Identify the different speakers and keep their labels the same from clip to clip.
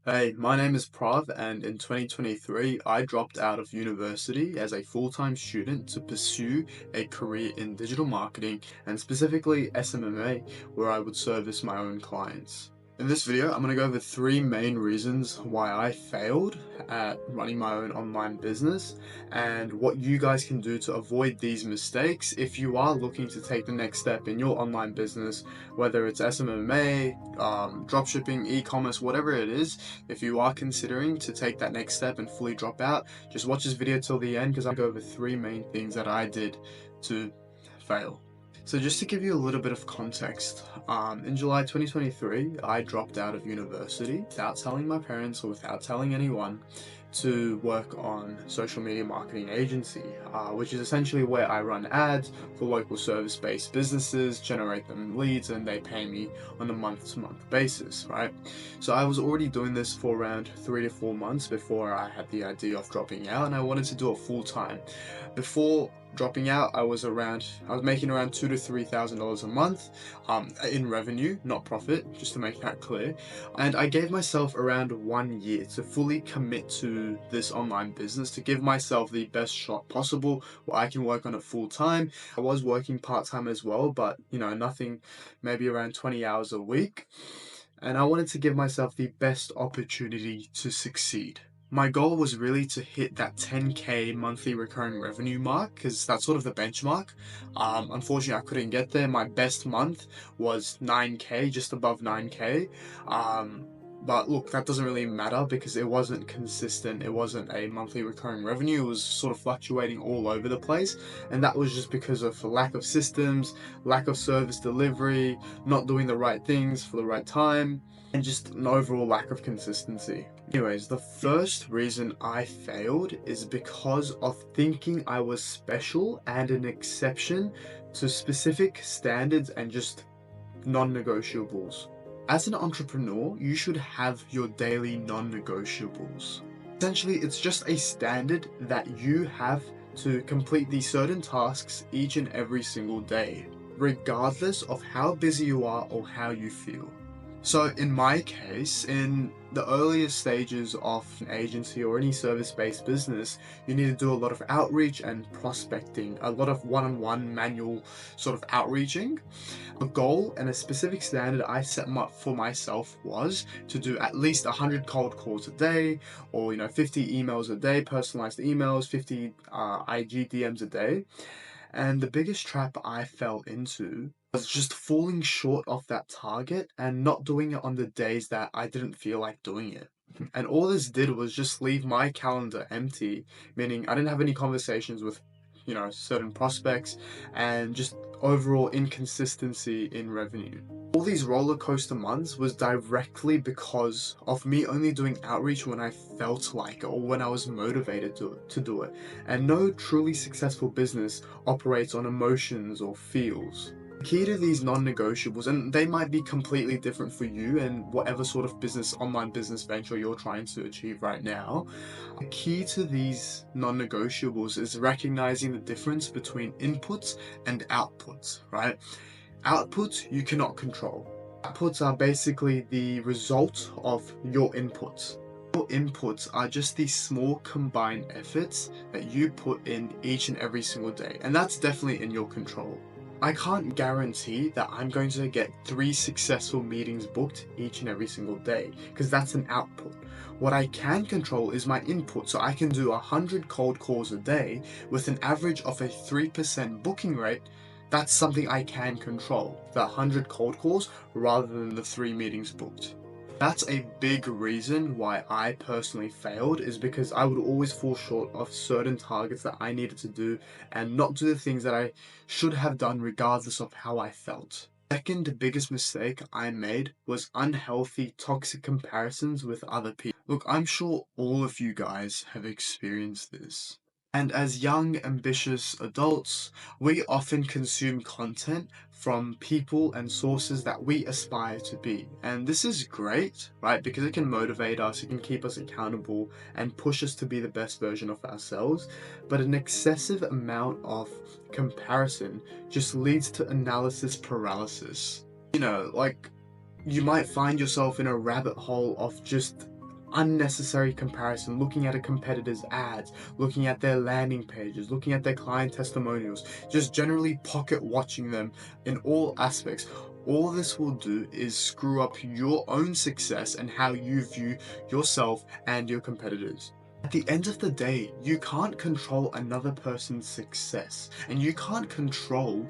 Speaker 1: Hey, my name is Prav, and in 2023, I dropped out of university as a full-time student to pursue a career in digital marketing and specifically SMMA, where I would service my own clients. In this video, I'm going to go over three main reasons why I failed at running my own online business and what you guys can do to avoid these mistakes if you are looking to take the next step in your online business, whether it's SMMA, dropshipping, e-commerce, whatever it is. If you are considering to take that next step and fully drop out, just watch this video till the end because I'll go over three main things that I did to fail. So just to give you a little bit of context, in July 2023, I dropped out of university without telling my parents or without telling anyone to work on social media marketing agency, which is essentially where I run ads for local service-based businesses, generate them leads, and they pay me on a month-to-month basis, right? So I was already doing this for around 3 to 4 months before I had the idea of dropping out, and I wanted to do it full-time. Before dropping out, I was making around $2,000 to $3,000 a month in revenue, not profit, just to make that clear. And I gave myself around 1 year to fully commit to this online business, to give myself the best shot possible where I can work on it full time. I was working part time as well, but nothing, maybe around 20 hours a week. And I wanted to give myself the best opportunity to succeed. My goal was really to hit that 10K monthly recurring revenue mark because that's sort of the benchmark. Unfortunately, I couldn't get there. My best month was 9K, just above 9K. But look, that doesn't really matter because it wasn't consistent. It wasn't a monthly recurring revenue. It was sort of fluctuating all over the place. And that was just because of lack of systems, lack of service delivery, not doing the right things for the right time, and just an overall lack of consistency. Anyways, the first reason I failed is because of thinking I was special and an exception to specific standards and just non-negotiables. As an entrepreneur, you should have your daily non-negotiables. Essentially, it's just a standard that you have to complete these certain tasks each and every single day, regardless of how busy you are or how you feel. So in my case, in the earliest stages of an agency or any service-based business, you need to do a lot of outreach and prospecting, a lot of one-on-one manual sort of outreaching. A goal and a specific standard I set up for myself was to do at least 100 cold calls a day, or 50 emails a day, personalized emails, 50 IG DMs a day. And the biggest trap I fell into was just falling short of that target and not doing it on the days that I didn't feel like doing it. And all this did was just leave my calendar empty, meaning I didn't have any conversations with, certain prospects, and just overall inconsistency in revenue. All these roller coaster months was directly because of me only doing outreach when I felt like it or when I was motivated to do it. And no truly successful business operates on emotions or feels. The key to these non-negotiables, and they might be completely different for you and whatever sort of online business venture you're trying to achieve right now. The key to these non-negotiables is recognizing the difference between inputs and outputs, right? Outputs you cannot control. Outputs are basically the result of your inputs. Your inputs are just these small combined efforts that you put in each and every single day, and that's definitely in your control. I can't guarantee that I'm going to get 3 successful meetings booked each and every single day, because that's an output. What I can control is my input, so I can do 100 cold calls a day with an average of a 3% booking rate. That's something I can control, the 100 cold calls rather than the 3 meetings booked. That's a big reason why I personally failed, is because I would always fall short of certain targets that I needed to do and not do the things that I should have done regardless of how I felt. Second biggest mistake I made was unhealthy, toxic comparisons with other people. Look, I'm sure all of you guys have experienced this. And as young, ambitious adults, we often consume content from people and sources that we aspire to be. And this is great, right? Because it can motivate us, it can keep us accountable and push us to be the best version of ourselves. But an excessive amount of comparison just leads to analysis paralysis. Like you might find yourself in a rabbit hole of just unnecessary comparison, looking at a competitor's ads, looking at their landing pages, looking at their client testimonials, just generally pocket watching them in all aspects. All this will do is screw up your own success and how you view yourself and your competitors. At the end of the day, you can't control another person's success, and you can't control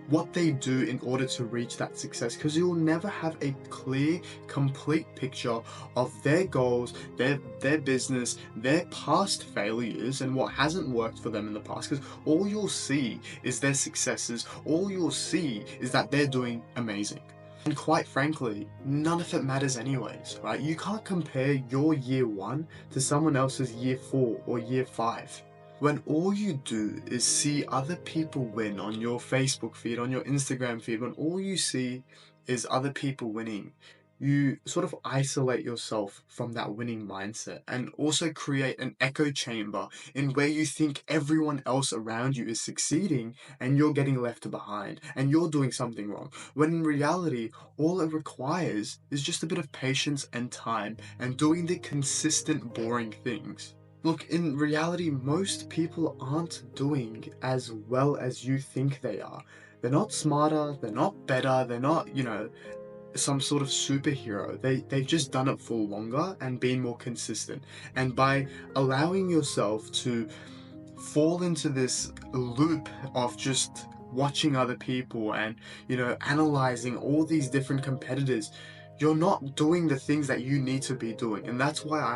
Speaker 1: what they do in order to reach that success, because you'll never have a clear, complete picture of their goals, their business, their past failures, and what hasn't worked for them in the past. Because all you'll see is their successes, all you'll see is that they're doing amazing. And quite frankly, none of it matters anyways, right? You can't compare your year 1 to someone else's year 4 or year 5. When all you do is see other people win on your Facebook feed, on your Instagram feed, when all you see is other people winning, you sort of isolate yourself from that winning mindset and also create an echo chamber in where you think everyone else around you is succeeding and you're getting left behind and you're doing something wrong. When in reality, all it requires is just a bit of patience and time and doing the consistent, boring things. Look, in reality, most people aren't doing as well as you think they are. They're not smarter, they're not better, they're not, some sort of superhero. They've just done it for longer and been more consistent. And by allowing yourself to fall into this loop of just watching other people and analyzing all these different competitors, you're not doing the things that you need to be doing. And that's why I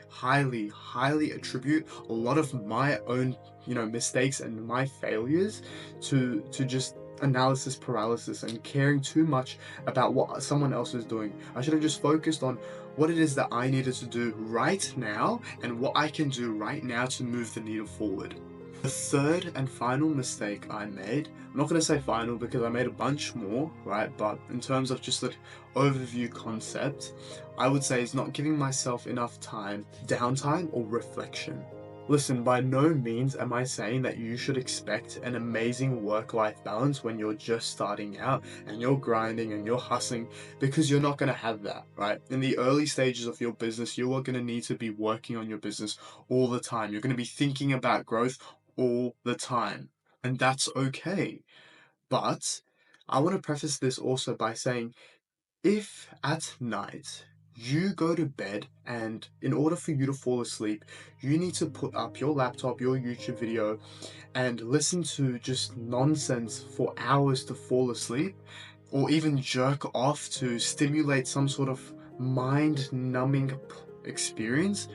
Speaker 1: highly attribute a lot of my own mistakes and my failures to just analysis paralysis and caring too much about what someone else is doing. I should have just focused on what it is that I needed to do right now and what I can do right now to move the needle forward. The third and final mistake I made, I'm not going to say final because I made a bunch more, right? But in terms of just the overview concept, I would say is not giving myself enough time, downtime or reflection. Listen, by no means am I saying that you should expect an amazing work-life balance when you're just starting out and you're grinding and you're hustling, because you're not going to have that, right? In the early stages of your business, you are going to need to be working on your business all the time. You're going to be thinking about growth all the time, and that's okay. But I want to preface this also by saying, if at night you go to bed and in order for you to fall asleep, you need to put up your laptop, your YouTube video, and listen to just nonsense for hours to fall asleep, or even jerk off to stimulate some sort of mind-numbing experience,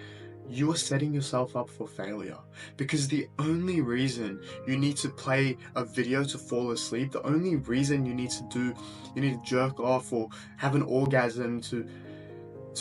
Speaker 1: you are setting yourself up for failure. Because the only reason you need to play a video to fall asleep, the only reason you need to jerk off or have an orgasm to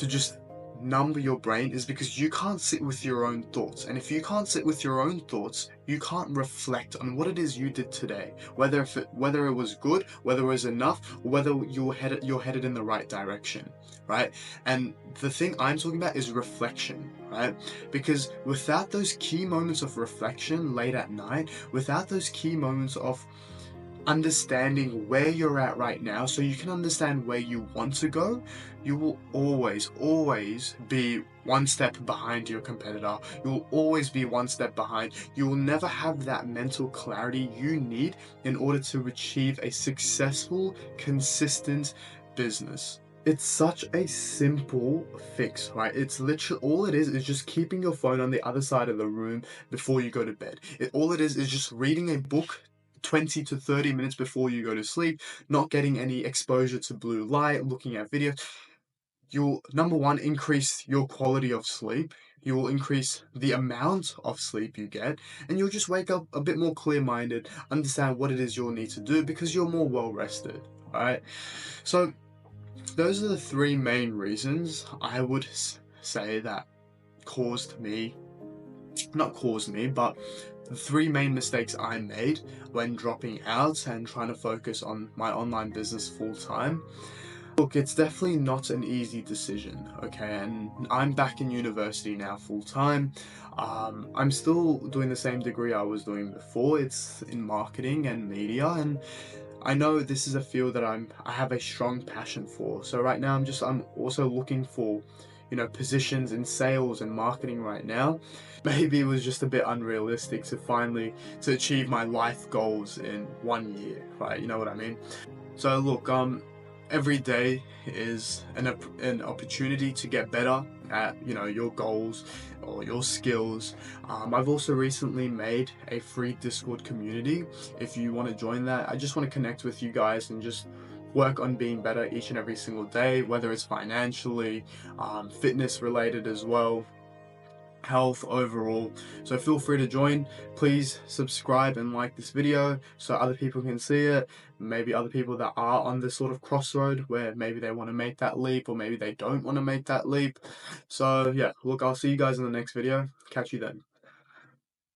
Speaker 1: just numb your brain is because you can't sit with your own thoughts. And if you can't sit with your own thoughts, you can't reflect on what it is you did today, whether it was good, whether it was enough, or whether you're headed in the right direction, right? And the thing I'm talking about is reflection, right? Because without those key moments of reflection late at night, without those key moments of understanding where you're at right now so you can understand where you want to go, you will always be one step behind your competitor. You will always be one step behind. You will never have that mental clarity you need in order to achieve a successful, consistent business. It's such a simple fix, right? It's literally all it is just keeping your phone on the other side of the room before you go to bed. All it is just reading a book 20 to 30 minutes before you go to sleep, not getting any exposure to blue light, looking at videos. You'll, number one, increase your quality of sleep. You will increase the amount of sleep you get, and you'll just wake up a bit more clear-minded, understand what it is you'll need to do because you're more well-rested, alright? So those are the three main reasons I would say that not caused me, but the three main mistakes I made when dropping out and trying to focus on my online business full time. Look, it's definitely not an easy decision, okay? And I'm back in university now full time. I'm still doing the same degree I was doing before. It's in marketing and media, and I know this is a field that I have a strong passion for. So right now I'm also looking for positions in sales and marketing right now. Maybe it was just a bit unrealistic to achieve my life goals in 1 year, right? You know what I mean? So look, every day is an opportunity to get better at your goals or your skills. I've also recently made a free Discord community. If you want to join that, I just want to connect with you guys and just work on being better each and every single day, whether it's financially, fitness related as well, health overall. So feel free to join. Please subscribe and like this video so other people can see it. Maybe other people that are on this sort of crossroad where maybe they want to make that leap or maybe they don't want to make that leap. So yeah, look, I'll see you guys in the next video. Catch you then.